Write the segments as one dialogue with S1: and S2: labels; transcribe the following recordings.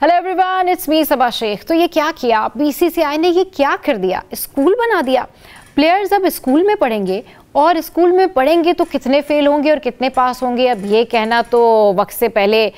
S1: Hello everyone, it's me सबा शेख। तो ये क्या किया बीसीसीआई ने, ये क्या कर दिया, स्कूल बना दिया। प्लेयर्स अब स्कूल में पढ़ेंगे और स्कूल में पढ़ेंगे तो कितने फेल होंगे और कितने पास होंगे, अब ये कहना तो वक्त से पहले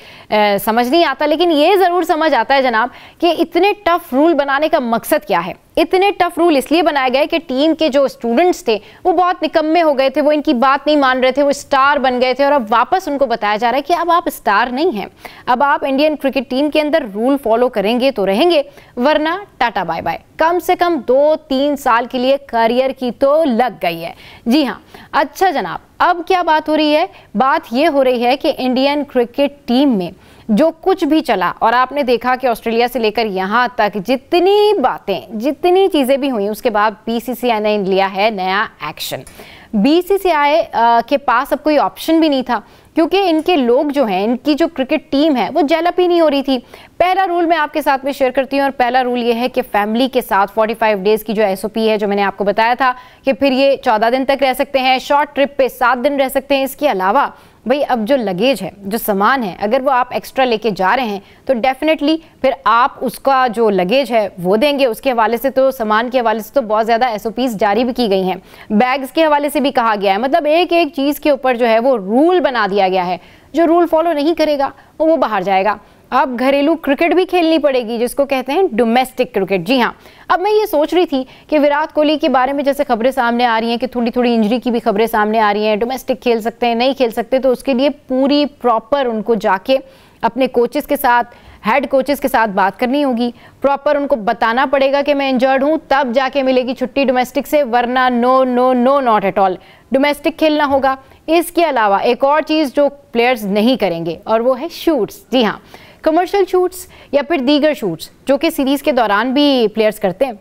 S1: समझ नहीं आता, लेकिन ये ज़रूर समझ आता है जनाब कि इतने टफ रूल बनाने का मकसद क्या है। इतने टफ रूल इसलिए बनाए गए कि टीम के जो स्टूडेंट्स थे वो बहुत निकम्मे हो गए थे, वो इनकी बात नहीं मान रहे थे, वो स्टार बन गए थे और अब वापस उनको बताया जा रहा है कि अब आप स्टार नहीं हैं, अब आप इंडियन क्रिकेट टीम के अंदर रूल फॉलो करेंगे तो रहेंगे, वरना टाटा बाय बाय। कम से कम 2-3 साल के लिए करियर की तो लग गई है। जी हाँ, अच्छा जनाब, अब क्या बात हो रही है? बात ये हो रही है कि इंडियन क्रिकेट टीम में जो कुछ भी चला, और आपने देखा कि ऑस्ट्रेलिया से लेकर यहाँ तक जितनी बातें, जितनी चीज़ें भी हुई, उसके बाद बीसीसीआई ने लिया है नया एक्शन। बीसीसीआई के पास अब कोई ऑप्शन भी नहीं था, क्योंकि इनके लोग जो हैं, इनकी जो क्रिकेट टीम है वो डेवलप ही नहीं हो रही थी। पहला रूल मैं आपके साथ में शेयर करती हूँ, और पहला रूल ये है कि फैमिली के साथ 45 डेज़ की जो एसओपी है, जो मैंने आपको बताया था कि फिर ये 14 दिन तक रह सकते हैं, शॉर्ट ट्रिप पे 7 दिन रह सकते हैं। इसके अलावा भाई अब जो लगेज है, जो सामान है, अगर वो आप एक्स्ट्रा लेके जा रहे हैं तो डेफिनेटली फिर आप उसका जो लगेज है वो देंगे। उसके हवाले से तो, सामान के हवाले से तो बहुत ज़्यादा एसओपीज़ जारी भी की गई हैं, बैग्स के हवाले से भी कहा गया है। मतलब एक एक चीज़ के ऊपर जो है वो रूल बना दिया गया है। जो रूल फॉलो नहीं करेगा वो बाहर जाएगा। अब घरेलू क्रिकेट भी खेलनी पड़ेगी, जिसको कहते हैं डोमेस्टिक क्रिकेट। जी हाँ, अब मैं ये सोच रही थी कि विराट कोहली के बारे में जैसे खबरें सामने आ रही हैं कि थोड़ी थोड़ी इंजरी की भी खबरें सामने आ रही हैं, डोमेस्टिक खेल सकते हैं नहीं खेल सकते, तो उसके लिए पूरी प्रॉपर उनको जाके अपने कोचेस के साथ, हेड कोचेस के साथ बात करनी होगी। प्रॉपर उनको बताना पड़ेगा कि मैं इंजर्ड हूँ, तब जाके मिलेगी छुट्टी डोमेस्टिक से, वरना no no no not at all, domestic खेलना होगा। इसके अलावा एक और चीज़ जो प्लेयर्स नहीं करेंगे, और वो है शूट्स। जी हाँ, कमर्शियल शूट्स या फिर दीगर शूट्स जो कि सीरीज़ के दौरान भी प्लेयर्स करते हैं।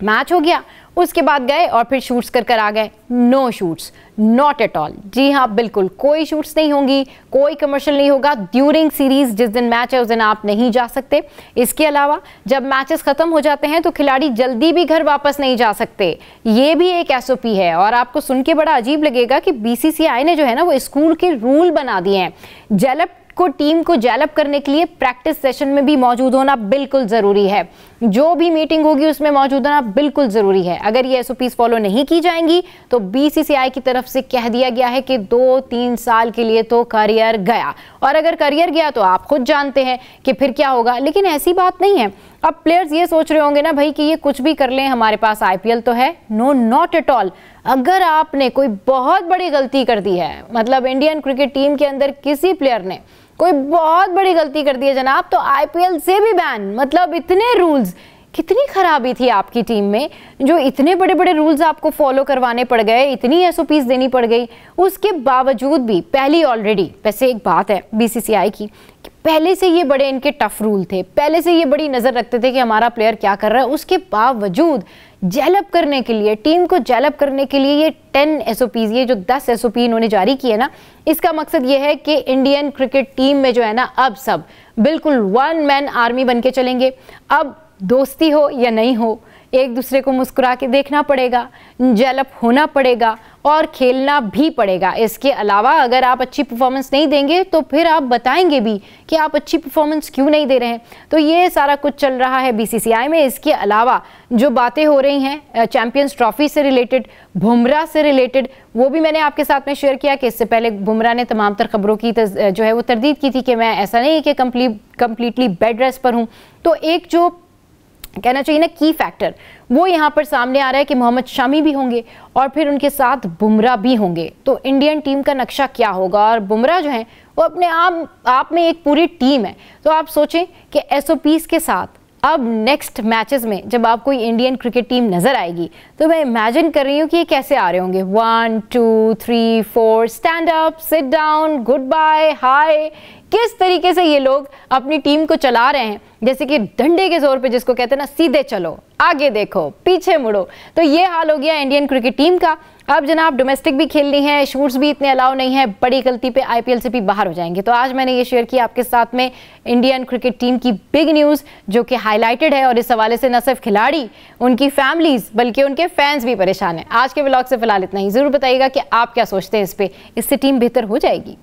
S1: मैच हो गया, उसके बाद गए और फिर शूट्स कर आ गए, no shoots, not at all. जी हाँ, बिल्कुल कोई शूट्स नहीं होंगी, कोई कमर्शियल नहीं होगा ड्यूरिंग सीरीज। जिस दिन मैच है उस दिन आप नहीं जा सकते। इसके अलावा जब मैचेस खत्म हो जाते हैं तो खिलाड़ी जल्दी भी घर वापस नहीं जा सकते, ये भी एक एसओपी है। और आपको सुन के बड़ा अजीब लगेगा कि बीसीसीआई ने जो है ना वो स्कूल के रूल बना दिए हैं। डेवलप को टीम को डेवलप करने के लिए प्रैक्टिस सेशन में भी मौजूद होना बिल्कुल ज़रूरी है, जो भी मीटिंग होगी उसमें मौजूद होना बिल्कुल ज़रूरी है। अगर ये एसओपीज़ फॉलो नहीं की जाएंगी तो बीसीसीआई की तरफ से कह दिया गया है कि 2-3 साल के लिए तो करियर गया, और अगर करियर गया तो आप खुद जानते हैं कि फिर क्या होगा। लेकिन ऐसी बात नहीं है। अब प्लेयर्स ये सोच रहे होंगे ना भाई कि ये कुछ भी कर लें, हमारे पास आईपीएल तो है। No, not at all. अगर आपने कोई बहुत बड़ी गलती कर दी है, मतलब इंडियन क्रिकेट टीम के अंदर किसी प्लेयर ने कोई बहुत बड़ी गलती कर दी है जनाब, तो आईपीएल से भी बैन। मतलब इतने रूल्स, कितनी खराबी थी आपकी टीम में, जो इतने बड़े बड़े रूल्स आपको फॉलो करवाने पड़ गए, इतनी एसओपीज़ देनी पड़ गई, उसके बावजूद भी पहली ऑलरेडी। वैसे एक बात है बीसीसीआई की कि पहले से ये बड़े इनके टफ रूल थे, पहले से ये बड़ी नज़र रखते थे कि हमारा प्लेयर क्या कर रहा है। उसके बावजूद डेवलप करने के लिए, टीम को डेवलप करने के लिए ये 10 एसओपीज़, ये जो 10 एसओपी इन्होंने जारी की है ना, इसका मकसद ये है कि इंडियन क्रिकेट टीम में जो है ना अब सब बिल्कुल 1 मैन आर्मी बन के चलेंगे। अब दोस्ती हो या नहीं हो, एक दूसरे को मुस्कुरा के देखना पड़ेगा, डेवलप होना पड़ेगा और खेलना भी पड़ेगा। इसके अलावा अगर आप अच्छी परफॉर्मेंस नहीं देंगे तो फिर आप बताएंगे भी कि आप अच्छी परफॉर्मेंस क्यों नहीं दे रहे हैं। तो ये सारा कुछ चल रहा है बीसीसीआई में। इसके अलावा जो बातें हो रही हैं चैंपियंस ट्रॉफी से रिलेटेड, बुमराह से रिलेटेड, वो भी मैंने आपके साथ में शेयर किया कि इससे पहले बुमराह ने तमाम तर खबरों की जो है वो तरदीद की थी कि मैं ऐसा नहीं कि कंप्लीटली बेड रेस्ट पर हूँ। तो एक जो कहना चाहिए ना की फैक्टर, वो यहाँ पर सामने आ रहा है कि मोहम्मद शमी भी होंगे और फिर उनके साथ बुमराह भी होंगे। तो इंडियन टीम का नक्शा क्या होगा? और बुमराह जो हैं वो अपने आप में एक पूरी टीम है। तो आप सोचें कि एसओपीज़ के साथ अब नेक्स्ट मैचेस में जब आप कोई इंडियन क्रिकेट टीम नज़र आएगी तो मैं इमेजिन कर रही हूँ कि ये कैसे आ रहे होंगे। 1 2 3 4 stand up, sit down, goodbye, hi, किस तरीके से ये लोग अपनी टीम को चला रहे हैं, जैसे कि डंडे के जोर पे, जिसको कहते हैं ना सीधे चलो, आगे देखो, पीछे मुड़ो। तो ये हाल हो गया इंडियन क्रिकेट टीम का। अब जनाब डोमेस्टिक भी खेलनी है, शूट्स भी इतने अलाउ नहीं है, बड़ी गलती पे आईपीएल से भी बाहर हो जाएंगे। तो आज मैंने ये शेयर किया आपके साथ में इंडियन क्रिकेट टीम की बिग न्यूज़ जो कि हाईलाइटेड है, और इस हवाले से न सिर्फ खिलाड़ी, उनकी फैमिलीज बल्कि उनके फैंस भी परेशान हैं। आज के व्लॉग से फिलहाल इतना ही। ज़रूर बताइएगा कि आप क्या सोचते हैं इस पे, इससे टीम बेहतर हो जाएगी।